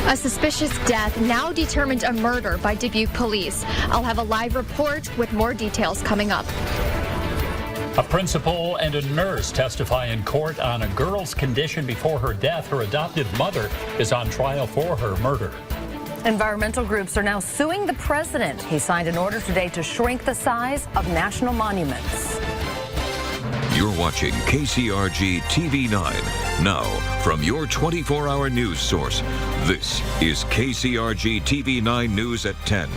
A suspicious death now determined a murder by Dubuque police. I'll have a live report with more details coming up. A principal and a nurse testify in court on a girl's condition before her death. Her adopted mother is on trial for her murder. Environmental groups are now suing the president. He signed an order today to shrink the size of national monuments. You're watching KCRG TV 9. Now, from your 24-hour news source, this is KCRG TV 9 News at 10.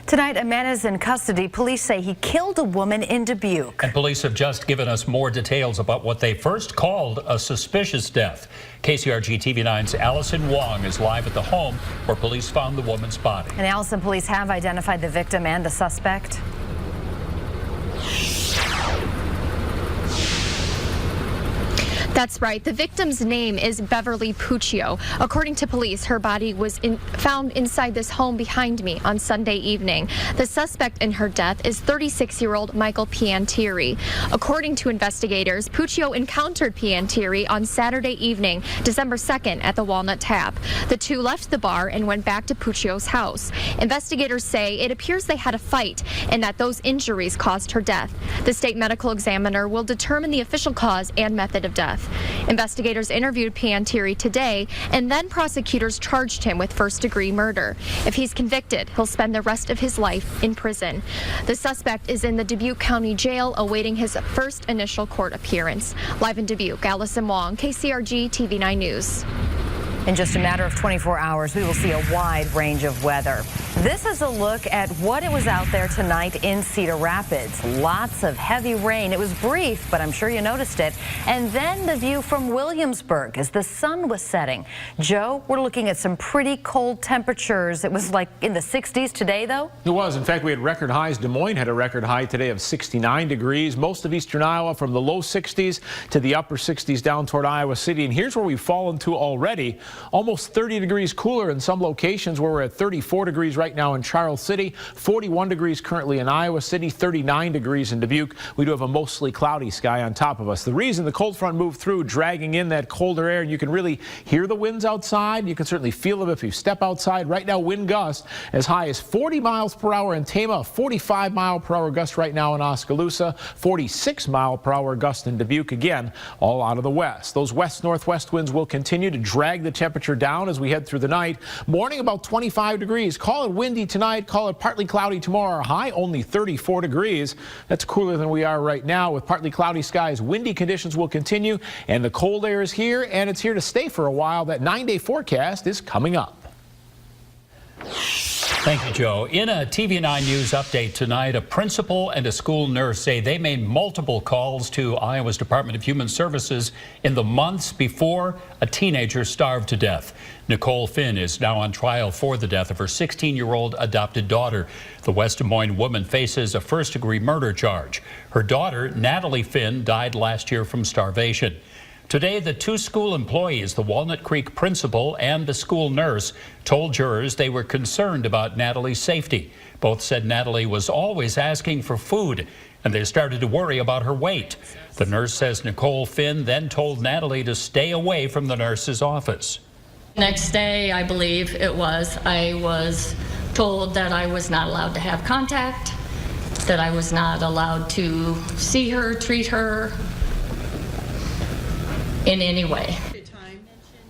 Tonight, a man is in custody. Police say he killed a woman in Dubuque. And police have just given us more details about what they first called a suspicious death. KCRG TV 9's Allison Wong is live at the home where police found the woman's body. And Allison, police have identified the victim and the suspect. That's right. The victim's name is Beverly Puccio. According to police, her body was found inside this home behind me on Sunday evening. The suspect in her death is 36-year-old Michael Piantieri. According to investigators, Puccio encountered Piantieri on Saturday evening, December 2nd, at the Walnut Tap. The two left the bar and went back to Puccio's house. Investigators say it appears they had a fight and that those injuries caused her death. The state medical examiner will determine the official cause and method of death. Investigators interviewed Piantieri today, and then prosecutors charged him with first-degree murder. If he's convicted, he'll spend the rest of his life in prison. The suspect is in the Dubuque County Jail awaiting his first initial court appearance. Live in Dubuque, Allison Wong, KCRG TV 9 News. In just a matter of 24 hours, we will see a wide range of weather. This is a look at what it was out there tonight in Cedar Rapids. Lots of heavy rain. It was brief, but I'm sure you noticed it. And then the view from Williamsburg as the sun was setting. Joe, we're looking at some pretty cold temperatures. It was like in the 60s today, though? It was. In fact, we had record highs. Des Moines had a record high today of 69 degrees. Most of eastern Iowa from the low 60s to the upper 60s down toward Iowa City. And here's where we've fallen to already. Almost 30 degrees cooler in some locations where we're at 34 degrees right now in Charles City, 41 degrees currently in Iowa City, 39 degrees in Dubuque. We do have a mostly cloudy sky on top of us. The reason the cold front moved through, dragging in that colder air, and you can really hear the winds outside. You can certainly feel them if you step outside. Right now, wind gusts as high as 40 miles per hour in Tama, a 45 mile per hour gust right now in Oskaloosa, 46 mile per hour gust in Dubuque, again, all out of the west. Those west-northwest winds will continue to drag the temperature down as we head through the night. Morning about 25 degrees. Call it windy tonight. Call it partly cloudy tomorrow. High only 34 degrees. That's cooler than we are right now with partly cloudy skies. Windy conditions will continue and the cold air is here and it's here to stay for a while. That 9-day forecast is coming up. Thank you, Joe. In a TV 9 News update tonight, a principal and a school nurse say they made multiple calls to Iowa's Department of Human Services in the months before a teenager starved to death. Nicole Finn is now on trial for the death of her 16-year-old adopted daughter. The West Des Moines woman faces a first-degree murder charge. Her daughter, Natalie Finn, died last year from starvation. Today, the two school employees, the Walnut Creek principal and the school nurse, told jurors they were concerned about Natalie's safety. Both said Natalie was always asking for food, and they started to worry about her weight. The nurse says Nicole Finn then told Natalie to stay away from the nurse's office. Next day, I believe it was, I was told that I was not allowed to have contact, that I was not allowed to see her, treat her in any way.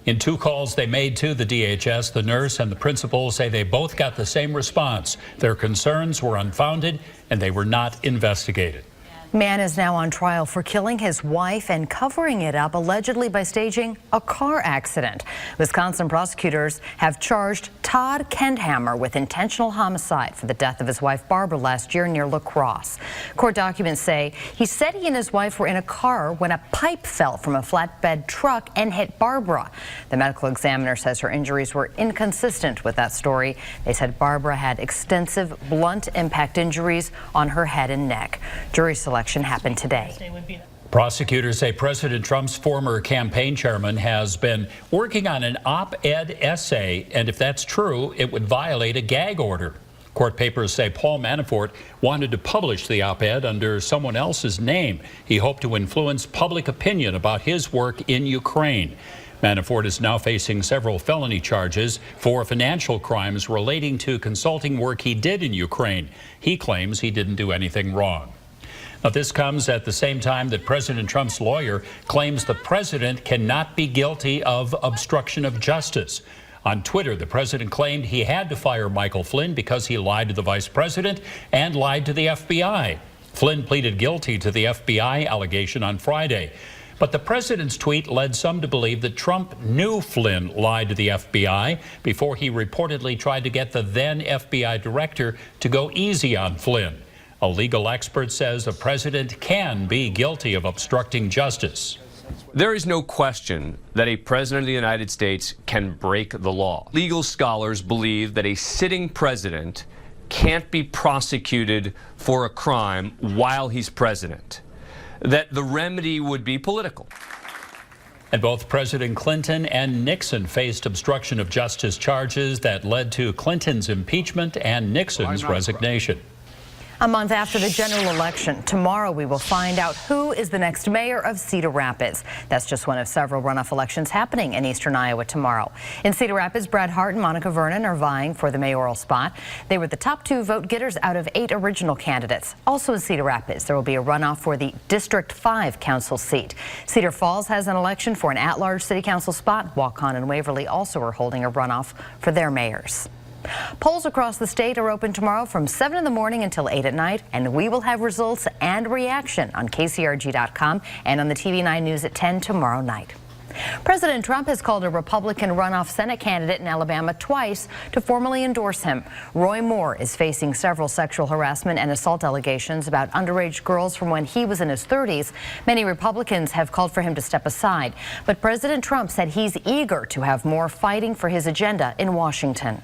In two calls they made to the DHS, the nurse and the principal say they both got the same response. Their concerns were unfounded and they were not investigated. Man is now on trial for killing his wife and covering it up, allegedly by staging a car accident. Wisconsin prosecutors have charged Todd Kendhammer with intentional homicide for the death of his wife Barbara last year near La Crosse. Court documents say he said he and his wife were in a car when a pipe fell from a flatbed truck and hit Barbara. The medical examiner says her injuries were inconsistent with that story. They said Barbara had extensive blunt impact injuries on her head and neck. Jury selection happened today. Prosecutors say President Trump's former campaign chairman has been working on an op-ed essay, and if that's true, it would violate a gag order. Court papers say Paul Manafort wanted to publish the op-ed under someone else's name. He hoped to influence public opinion about his work in Ukraine. Manafort is now facing several felony charges for financial crimes relating to consulting work he did in Ukraine. He claims he didn't do anything wrong. Now, this comes at the same time that President Trump's lawyer claims the president cannot be guilty of obstruction of justice. On Twitter, the president claimed he had to fire Michael Flynn because he lied to the vice president and lied to the FBI. Flynn pleaded guilty to the FBI allegation on Friday. But the president's tweet led some to believe that Trump knew Flynn lied to the FBI before he reportedly tried to get the then FBI director to go easy on Flynn. A legal expert says the president can be guilty of obstructing justice. There is no question that a president of the United States can break the law. Legal scholars believe that a sitting president can't be prosecuted for a crime while he's president, that the remedy would be political. And both President Clinton and Nixon faced obstruction of justice charges that led to Clinton's impeachment and Nixon's resignation. A month after the general election, tomorrow we will find out who is the next mayor of Cedar Rapids. That's just one of several runoff elections happening in eastern Iowa tomorrow. In Cedar Rapids, Brad Hart and Monica Vernon are vying for the mayoral spot. They were the top 2 vote getters out of 8 original candidates. Also in Cedar Rapids, there will be a runoff for the District 5 council seat. Cedar Falls has an election for an at-large city council spot. Waukon and Waverly also are holding a runoff for their mayors. Polls across the state are open tomorrow from 7 in the morning until 8 at night, and we will have results and reaction on KCRG.com and on the TV9 News at 10 tomorrow night. President Trump has called a Republican runoff Senate candidate in Alabama twice to formally endorse him. Roy Moore is facing several sexual harassment and assault allegations about underage girls from when he was in his 30s. Many Republicans have called for him to step aside, but President Trump said he's eager to have Moore fighting for his agenda in Washington.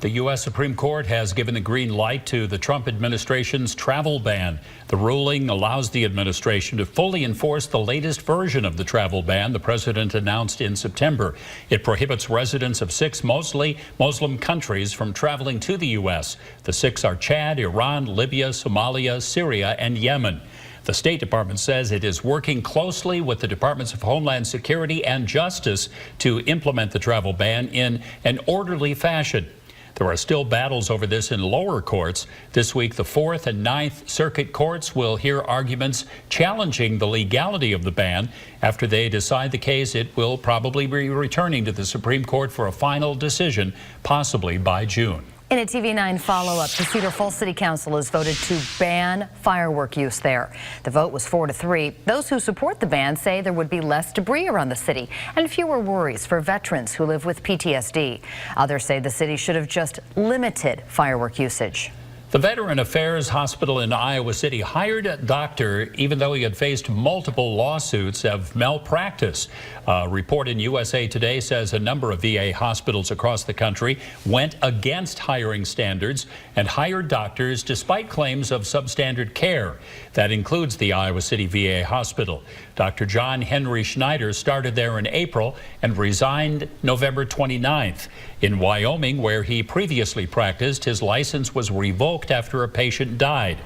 The U.S. Supreme Court has given the green light to the Trump administration's travel ban. The ruling allows the administration to fully enforce the latest version of the travel ban the president announced in September. It prohibits residents of 6 mostly Muslim countries from traveling to the U.S. The 6 are Chad, Iran, Libya, Somalia, Syria, and Yemen. The State Department says it is working closely with the Departments of Homeland Security and Justice to implement the travel ban in an orderly fashion. There are still battles over this in lower courts. This week, the 4th and 9th Circuit Courts will hear arguments challenging the legality of the ban. After they decide the case, it will probably be returning to the Supreme Court for a final decision, possibly by June. In a TV9 follow-up, the Cedar Falls City Council has voted to ban firework use there. The vote was 4-3. Those who support the ban say there would be less debris around the city and fewer worries for veterans who live with PTSD. Others say the city should have just limited firework usage. The Veteran Affairs Hospital in Iowa City hired a doctor even though he had faced multiple lawsuits of malpractice. A report in USA Today says a number of VA hospitals across the country went against hiring standards and hired doctors despite claims of substandard care. That includes the Iowa City VA hospital. Dr. John Henry Schneider started there in April and resigned November 29th. In Wyoming, where he previously practiced, his license was revoked after a patient died.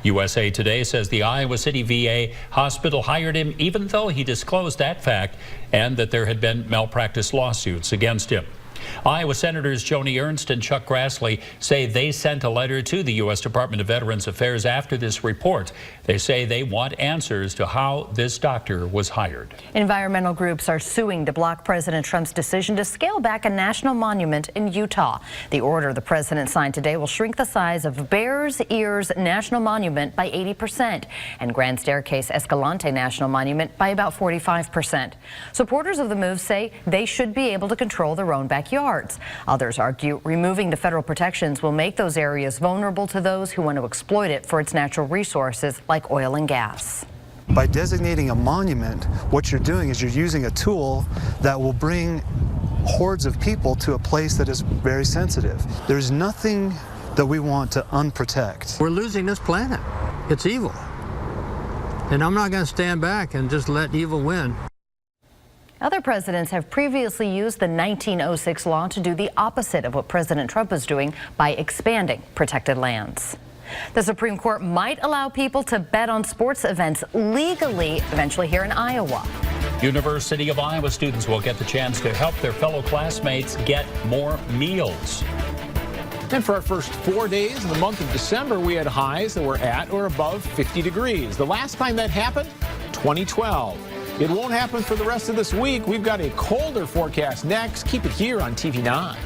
USA Today says the Iowa City VA hospital hired him even though he disclosed that fact and that there had been malpractice lawsuits against him. Iowa Senators Joni Ernst and Chuck Grassley say they sent a letter to the U.S. Department of Veterans Affairs after this report. They say they want answers to how this doctor was hired. Environmental groups are suing to block President Trump's decision to scale back a national monument in Utah. The order the president signed today will shrink the size of Bears Ears National Monument by 80% and Grand Staircase Escalante National Monument by about 45%. Supporters of the move say they should be able to control their own backyards. Others argue removing the federal protections will make those areas vulnerable to those who want to exploit it for its natural resources like oil and gas. By designating a monument, what you're doing is you're using a tool that will bring hordes of people to a place that is very sensitive. There's nothing that we want to unprotect. We're losing this planet. It's evil. And I'm not going to stand back and just let evil win. Other presidents have previously used the 1906 law to do the opposite of what President Trump is doing by expanding protected lands. The Supreme Court might allow people to bet on sports events legally eventually here in Iowa. University of Iowa students will get the chance to help their fellow classmates get more meals. And for our first 4 days in the month of December, we had highs that were at or above 50 degrees. The last time that happened, 2012. It won't happen for the rest of this week. We've got a colder forecast next. Keep it here on TV 9.